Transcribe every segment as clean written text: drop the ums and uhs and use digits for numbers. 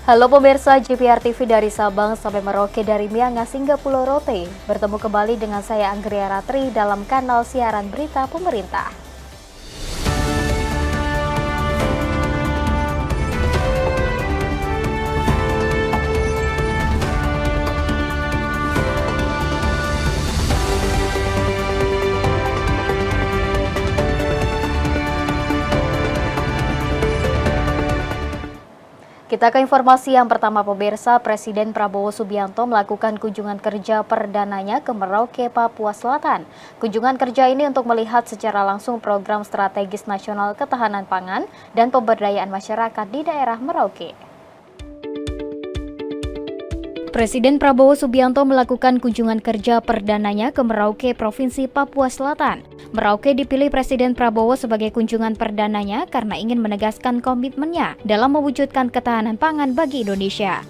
Halo pemirsa GPR TV dari Sabang sampai Merauke, dari Miangas hingga Pulau Rote. Bertemu kembali dengan saya Anggria Ratri dalam kanal siaran berita pemerintah. Kita ke informasi yang pertama pemirsa. Presiden Prabowo Subianto melakukan kunjungan kerja perdananya ke Merauke, Papua Selatan. Kunjungan kerja ini untuk melihat secara langsung program strategis nasional ketahanan pangan dan pemberdayaan masyarakat di daerah Merauke. Presiden Prabowo Subianto melakukan kunjungan kerja perdananya ke Merauke, Provinsi Papua Selatan. Merauke dipilih Presiden Prabowo sebagai kunjungan perdananya karena ingin menegaskan komitmennya dalam mewujudkan ketahanan pangan bagi Indonesia.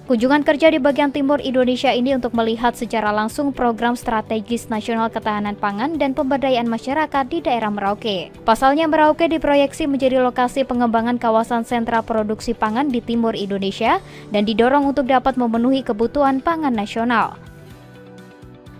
Kunjungan kerja di bagian timur Indonesia ini untuk melihat secara langsung program strategis nasional ketahanan pangan dan pemberdayaan masyarakat di daerah Merauke. Pasalnya, Merauke diproyeksi menjadi lokasi pengembangan kawasan sentra produksi pangan di timur Indonesia dan didorong untuk dapat memenuhi kebutuhan pangan nasional.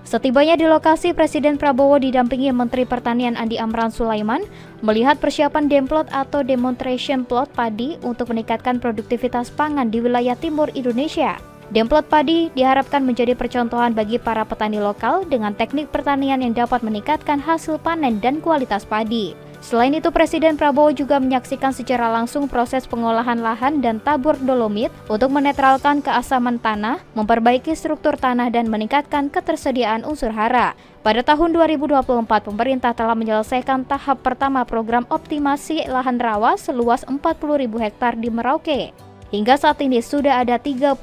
Setibanya di lokasi, Presiden Prabowo didampingi Menteri Pertanian Andi Amran Sulaiman melihat persiapan demplot atau demonstration plot padi untuk meningkatkan produktivitas pangan di wilayah timur Indonesia. Demplot padi diharapkan menjadi percontohan bagi para petani lokal dengan teknik pertanian yang dapat meningkatkan hasil panen dan kualitas padi. Selain itu, Presiden Prabowo juga menyaksikan secara langsung proses pengolahan lahan dan tabur dolomit untuk menetralkan keasaman tanah, memperbaiki struktur tanah, dan meningkatkan ketersediaan unsur hara. Pada tahun 2024, pemerintah telah menyelesaikan tahap pertama program optimasi lahan rawa seluas 40.000 hektar di Merauke. Hingga saat ini sudah ada 35.000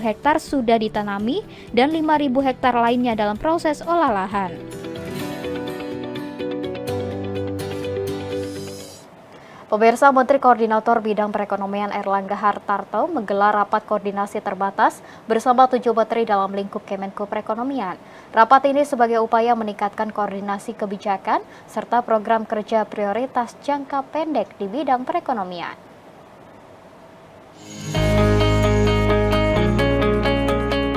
hektar sudah ditanami dan 5.000 hektar lainnya dalam proses olah lahan. Pemirsa, Menteri Koordinator Bidang Perekonomian Airlangga Hartarto menggelar rapat koordinasi terbatas bersama 7 menteri dalam lingkup Kemenko Perekonomian. Rapat ini sebagai upaya meningkatkan koordinasi kebijakan serta program kerja prioritas jangka pendek di bidang perekonomian.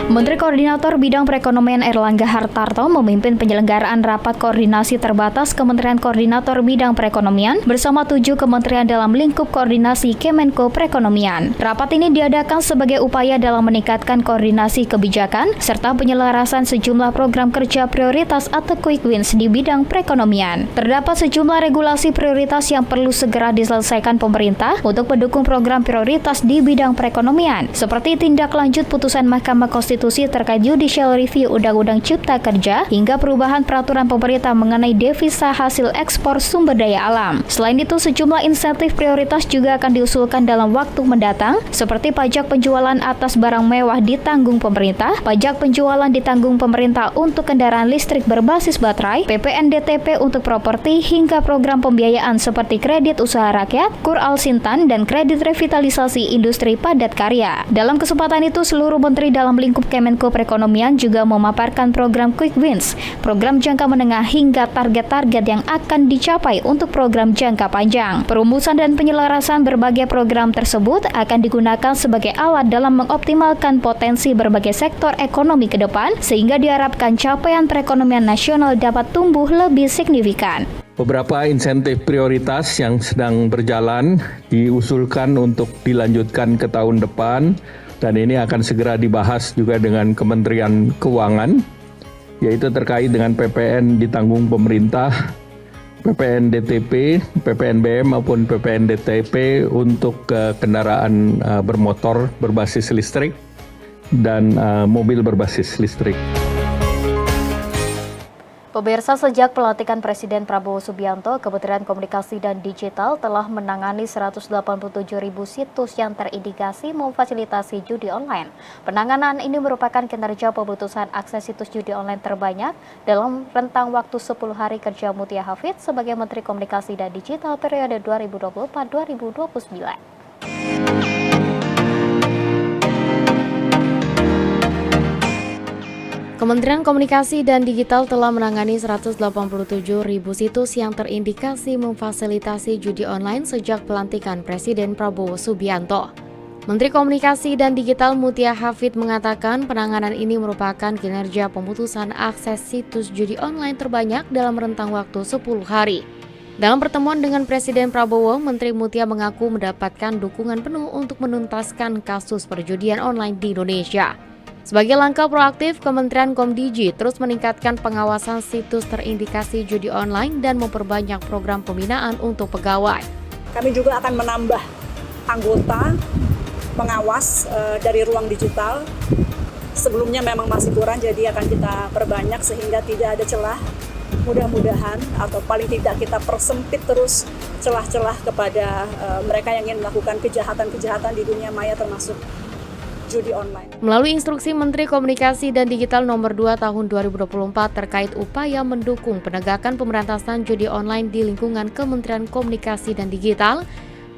Menteri Koordinator Bidang Perekonomian Airlangga Hartarto memimpin penyelenggaraan rapat koordinasi terbatas Kementerian Koordinator Bidang Perekonomian bersama 7 kementerian dalam lingkup koordinasi Kemenko Perekonomian. Rapat ini diadakan sebagai upaya dalam meningkatkan koordinasi kebijakan serta penyelarasan sejumlah program kerja prioritas atau quick wins di bidang perekonomian. Terdapat sejumlah regulasi prioritas yang perlu segera diselesaikan pemerintah untuk mendukung program prioritas di bidang perekonomian, seperti tindak lanjut putusan Mahkamah Konstitusi terkait judicial review Undang-Undang Cipta Kerja hingga perubahan peraturan pemerintah mengenai devisa hasil ekspor sumber daya alam. Selain itu, sejumlah insentif prioritas juga akan diusulkan dalam waktu mendatang, seperti pajak penjualan atas barang mewah ditanggung pemerintah, pajak penjualan ditanggung pemerintah untuk kendaraan listrik berbasis baterai, PPNDTP untuk properti, hingga program pembiayaan seperti kredit usaha rakyat, KUR Alsintan, dan kredit revitalisasi industri padat karya. Dalam kesempatan itu, seluruh menteri dalam lingkup Kemenko Perekonomian juga memaparkan program Quick Wins, program jangka menengah hingga target-target yang akan dicapai untuk program jangka panjang. Perumusan dan penyelarasan berbagai program tersebut akan digunakan sebagai alat dalam mengoptimalkan potensi berbagai sektor ekonomi ke depan, sehingga diharapkan capaian perekonomian nasional dapat tumbuh lebih signifikan. Beberapa insentif prioritas yang sedang berjalan diusulkan untuk dilanjutkan ke tahun depan, dan ini akan segera dibahas juga dengan Kementerian Keuangan, yaitu terkait dengan PPN ditanggung pemerintah, PPN DTP, PPNBM maupun PPN DTP untuk kendaraan bermotor berbasis listrik dan mobil berbasis listrik. Pemirsa, sejak pelantikan Presiden Prabowo Subianto, Kementerian Komunikasi dan Digital telah menangani 187.000 situs yang terindikasi memfasilitasi judi online. Penanganan ini merupakan kinerja pemutusan akses situs judi online terbanyak dalam rentang waktu 10 hari kerja Mutia Hafid sebagai Menteri Komunikasi dan Digital periode 2024-2029. Kementerian Komunikasi dan Digital telah menangani 187.000 situs yang terindikasi memfasilitasi judi online sejak pelantikan Presiden Prabowo Subianto. Menteri Komunikasi dan Digital Mutia Hafid mengatakan penanganan ini merupakan kinerja pemutusan akses situs judi online terbanyak dalam rentang waktu 10 hari. Dalam pertemuan dengan Presiden Prabowo, Menteri Mutia mengaku mendapatkan dukungan penuh untuk menuntaskan kasus perjudian online di Indonesia. Sebagai langkah proaktif, Kementerian Komdiji terus meningkatkan pengawasan situs terindikasi judi online dan memperbanyak program pembinaan untuk pegawai. Kami juga akan menambah anggota pengawas dari ruang digital. Sebelumnya memang masih kurang, jadi akan kita perbanyak sehingga tidak ada celah. Mudah-mudahan atau paling tidak kita persempit terus celah-celah kepada mereka yang ingin melakukan kejahatan-kejahatan di dunia maya termasuk judi online. Melalui instruksi Menteri Komunikasi dan Digital Nomor 2 Tahun 2024 terkait upaya mendukung penegakan pemberantasan judi online di lingkungan Kementerian Komunikasi dan Digital,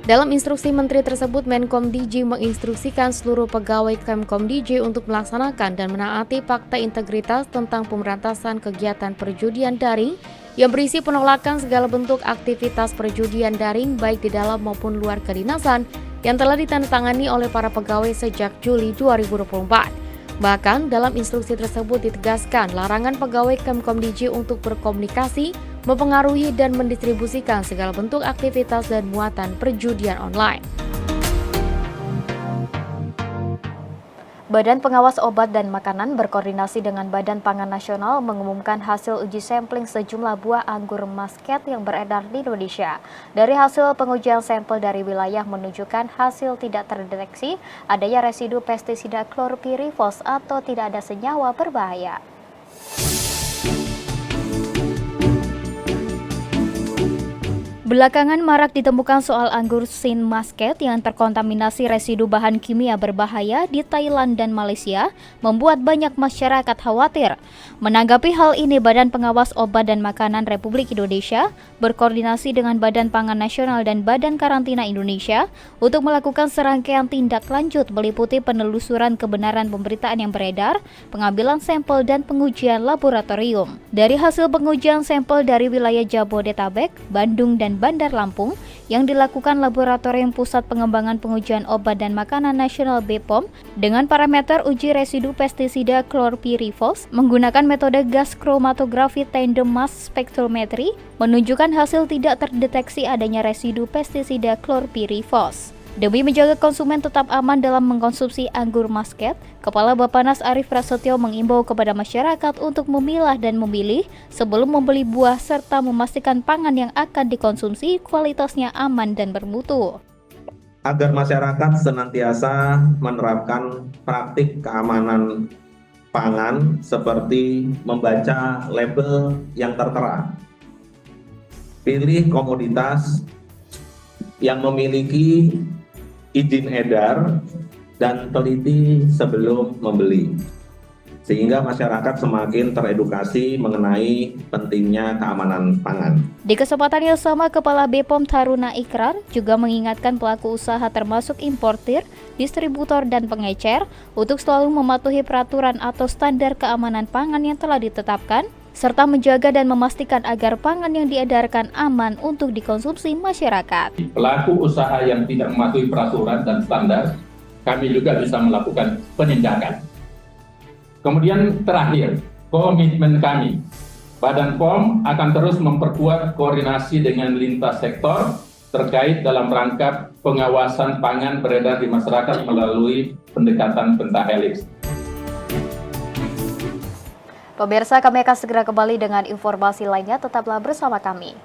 dalam instruksi Menteri tersebut, Menkomdiji menginstruksikan seluruh pegawai Kemkomdiji untuk melaksanakan dan menaati Fakta Integritas tentang pemberantasan kegiatan perjudian daring yang berisi penolakan segala bentuk aktivitas perjudian daring baik di dalam maupun luar kedinasan yang telah ditandatangani oleh para pegawai sejak Juli 2024. Bahkan dalam instruksi tersebut ditegaskan larangan pegawai Kemkomdiji untuk berkomunikasi, mempengaruhi dan mendistribusikan segala bentuk aktivitas dan muatan perjudian online. Badan Pengawas Obat dan Makanan berkoordinasi dengan Badan Pangan Nasional mengumumkan hasil uji sampling sejumlah buah anggur muscat yang beredar di Indonesia. Dari hasil pengujian sampel dari wilayah menunjukkan hasil tidak terdeteksi adanya residu pestisida chlorpyrifos atau tidak ada senyawa berbahaya. Belakangan marak ditemukan soal anggur Shin Muscat yang terkontaminasi residu bahan kimia berbahaya di Thailand dan Malaysia, membuat banyak masyarakat khawatir. Menanggapi hal ini, Badan Pengawas Obat dan Makanan Republik Indonesia berkoordinasi dengan Badan Pangan Nasional dan Badan Karantina Indonesia untuk melakukan serangkaian tindak lanjut meliputi penelusuran kebenaran pemberitaan yang beredar, pengambilan sampel dan pengujian laboratorium. Dari hasil pengujian sampel dari wilayah Jabodetabek, Bandung dan Bandar Lampung yang dilakukan Laboratorium Pusat Pengembangan Pengujian Obat dan Makanan Nasional BPOM dengan parameter uji residu pestisida chlorpyrifos menggunakan metode gas kromatografi tandem mass spectrometry menunjukkan hasil tidak terdeteksi adanya residu pestisida chlorpyrifos. Demi menjaga konsumen tetap aman dalam mengkonsumsi anggur muscat, Kepala Bappenas Arief Prasetyo mengimbau kepada masyarakat untuk memilah dan memilih sebelum membeli buah serta memastikan pangan yang akan dikonsumsi kualitasnya aman dan bermutu. Agar masyarakat senantiasa menerapkan praktik keamanan pangan seperti membaca label yang tertera. Pilih komoditas yang memiliki izin edar dan teliti sebelum membeli, sehingga masyarakat semakin teredukasi mengenai pentingnya keamanan pangan. Di kesempatan yang sama, Kepala BPOM Taruna Ikrar juga mengingatkan pelaku usaha termasuk importir, distributor, dan pengecer untuk selalu mematuhi peraturan atau standar keamanan pangan yang telah ditetapkan, serta menjaga dan memastikan agar pangan yang diedarkan aman untuk dikonsumsi masyarakat. Pelaku usaha yang tidak mematuhi peraturan dan standar, kami juga bisa melakukan penindakan. Kemudian terakhir, komitmen kami, Badan POM akan terus memperkuat koordinasi dengan lintas sektor terkait dalam rangka pengawasan pangan beredar di masyarakat melalui pendekatan pentahelix. Pemirsa, kami akan segera kembali dengan informasi lainnya, tetaplah bersama kami.